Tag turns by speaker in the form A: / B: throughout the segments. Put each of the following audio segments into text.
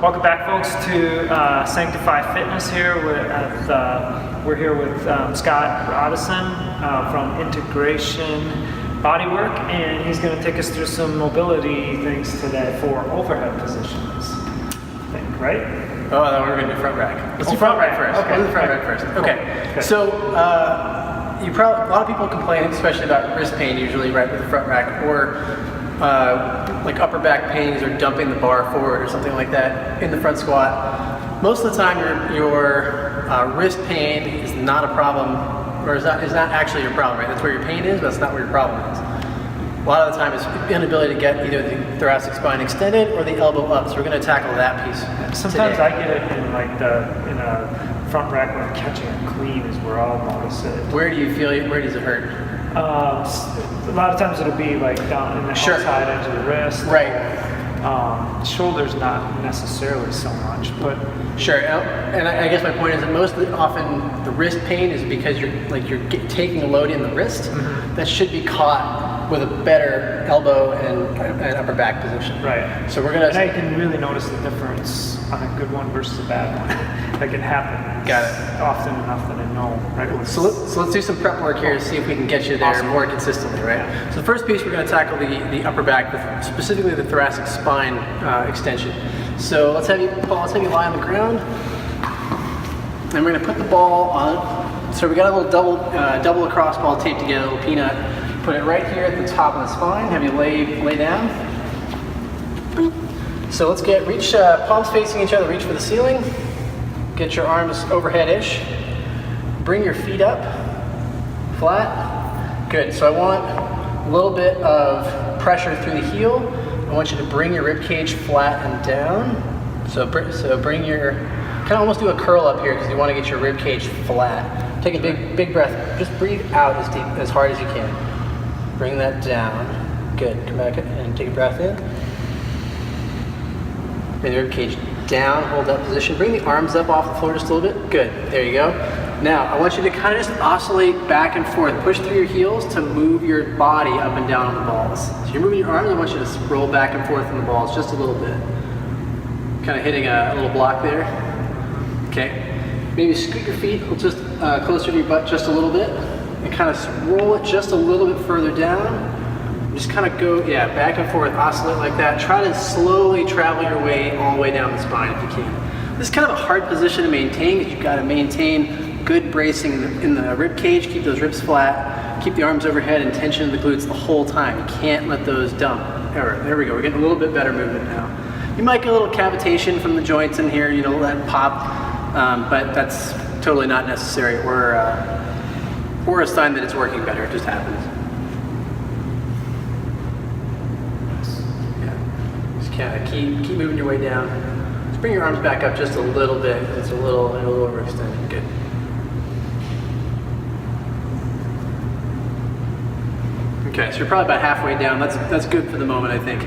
A: Welcome back, folks, to Sanctify Fitness here. We're here with Scott Madison from Integration Bodywork, and he's going to take us through some mobility things today for overhead positions, I think, right?
B: Oh, no, we're going to do front rack. Let's do front rack first.
A: Okay.
B: Let's do front rack first. Okay. So, a lot of people complain, especially about wrist pain usually, right, with the front rack, or like upper back pains or dumping the bar forward or something like that in the front squat. Most of the time your wrist pain is not a problem, or is not actually your problem, right? That's where your pain is, but that's not where your problem is. A lot of the time it's inability to get either the thoracic spine extended or the elbow up, so we're going to tackle that piece
A: Sometimes
B: today.
A: I get it in in a front rack when I'm catching it clean is where I'll notice it.
B: Where do you feel it? Where does it hurt?
A: A lot of times it'll be like down in the outside edge of the wrist.
B: Right.
A: Shoulders not necessarily so much, but
B: sure. And I guess my point is that most often the wrist pain is because you're taking a load in the wrist that should be caught with a better elbow and upper back position.
A: right.
B: So we're gonna.
A: And I can really notice the difference on a good one versus a bad one. That can happen.
B: Got it.
A: Often enough that I know. Right.
B: So let's do some prep work here to see if we can get you there
A: Awesome.
B: more consistently, right? So the first piece we're going to tackle the upper back, specifically the thoracic spine extension. So let's have you lie on the ground, and we're going to put the ball on. So we got a little double across ball taped together, a little peanut. Put it right here at the top of the spine. Have you lay down. So let's reach palms facing each other. Reach for the ceiling. Get your arms overhead-ish. Bring your feet up, flat. Good. So I want a little bit of pressure through the heel. I want you to bring your rib cage flat and down. So bring your, kind of almost do a curl up here because you want to get your rib cage flat. Take a big breath. Just breathe out as hard as you can. Bring that down. Good. Come back and take a breath in. Bring the rib cage down. Hold that position. Bring the arms up off the floor just a little bit. Good. There you go. Now, I want you to kind of just oscillate back and forth. Push through your heels to move your body up and down on the balls. So you're moving your arms. I want you to roll back and forth on the balls just a little bit. Kind of hitting a little block there. Okay. Maybe scoot your feet just closer to your butt just a little bit. And kind of roll it just a little bit further down. Just kind of go, back and forth, oscillate like that. Try to slowly travel your way all the way down the spine if you can. This is kind of a hard position to maintain because you've got to maintain good bracing in the rib cage. Keep those ribs flat. Keep the arms overhead and tension in the glutes the whole time. You can't let those dump. There we go. We're getting a little bit better movement now. You might get a little cavitation from the joints in here, let it pop, but that's totally not necessary or a sign that it's working better. It just happens. Kind of keep moving your way down. Just bring your arms back up just a little bit. It's a little overextended. Good. Okay, so you're probably about halfway down. That's good for the moment, I think.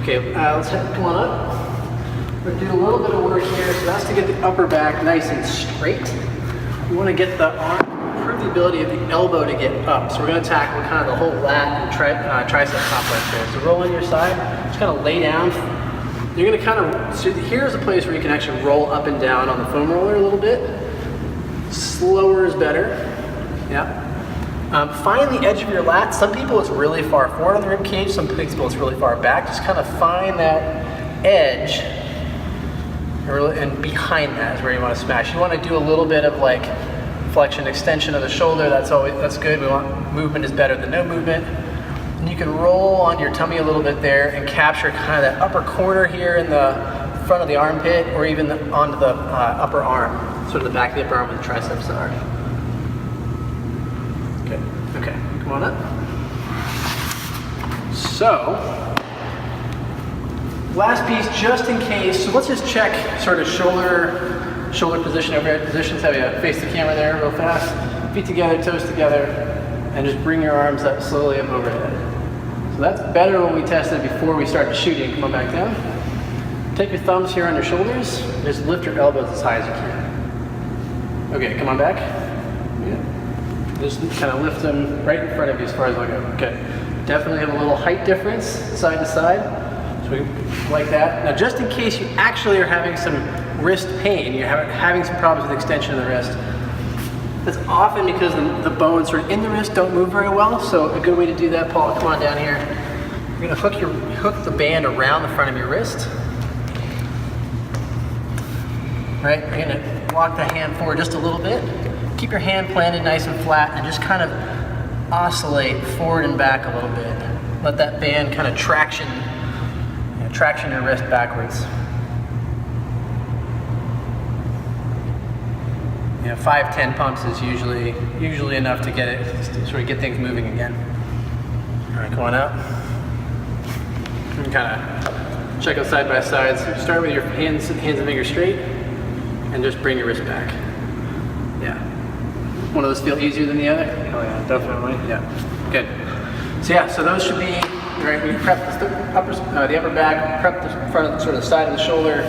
B: Okay, let's come on up. We're gonna do a little bit of work here. So that's to get the upper back nice and straight. You want to get the arm, improve the ability of the elbow to get up. So we're going to tackle kind of the whole lat and tricep complex there. So roll on your side, just kind of lay down. You're going to kind of, so here's a place where you can actually roll up and down on the foam roller a little bit. Slower is better. Yeah. Find the edge of your lat. Some people it's really far forward on the rib cage. Some people it's really far back. Just kind of find that edge, and behind that is where you want to smash. You want to do a little bit of like flexion, extension of the shoulder. That's good. We want movement is better than no movement. And you can roll on your tummy a little bit there and capture kind of that upper corner here in the front of the armpit, or even onto the upper arm, sort of the back of the upper arm where the triceps are. Okay, come on up. So, last piece, just in case. So let's just check sort of shoulder position, overhead positions. Have you face the camera there real fast. Feet together, toes together, and just bring your arms up slowly up overhead. So that's better when we tested before we started shooting. Come on back down. Take your thumbs here on your shoulders. Just lift your elbows as high as you can. Okay, come on back. Yeah. Just kind of lift them right in front of you as far as I go. Okay. Definitely have a little height difference side to side. So So like that. Now just in case you actually are having some wrist pain, you're having some problems with extension of the wrist, that's often because the bones sort of in the wrist don't move very well. So a good way to do that, Paul, come on down here. You're gonna hook the band around the front of your wrist. Right, you're gonna walk the hand forward just a little bit. Keep your hand planted nice and flat and just kind of oscillate forward and back a little bit. Let that band kind of traction your wrist backwards. 5-10 pumps is usually enough to get it, to sort of get things moving again. All right, come on out. And kind of check out side by side. So start with your hands and fingers straight, and just bring your wrist back. Yeah. One of those feel easier than the other?
A: Oh yeah, definitely.
B: Yeah. Good. So yeah, so those should be right. We prep the upper back, prep the front of sort of the side of the shoulder,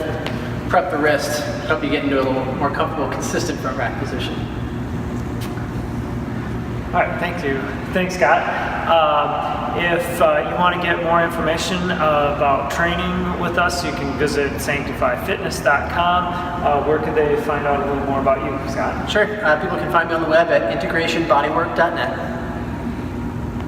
B: prep the wrist, help you get into a little more comfortable, consistent front rack position.
A: All right, thank you. Thanks, Scott. If you want to get more information about training with us, you can visit sanctifyfitness.com. Where could they find out a little more about you, Scott?
B: Sure. People can find me on the web at integrationbodywork.net.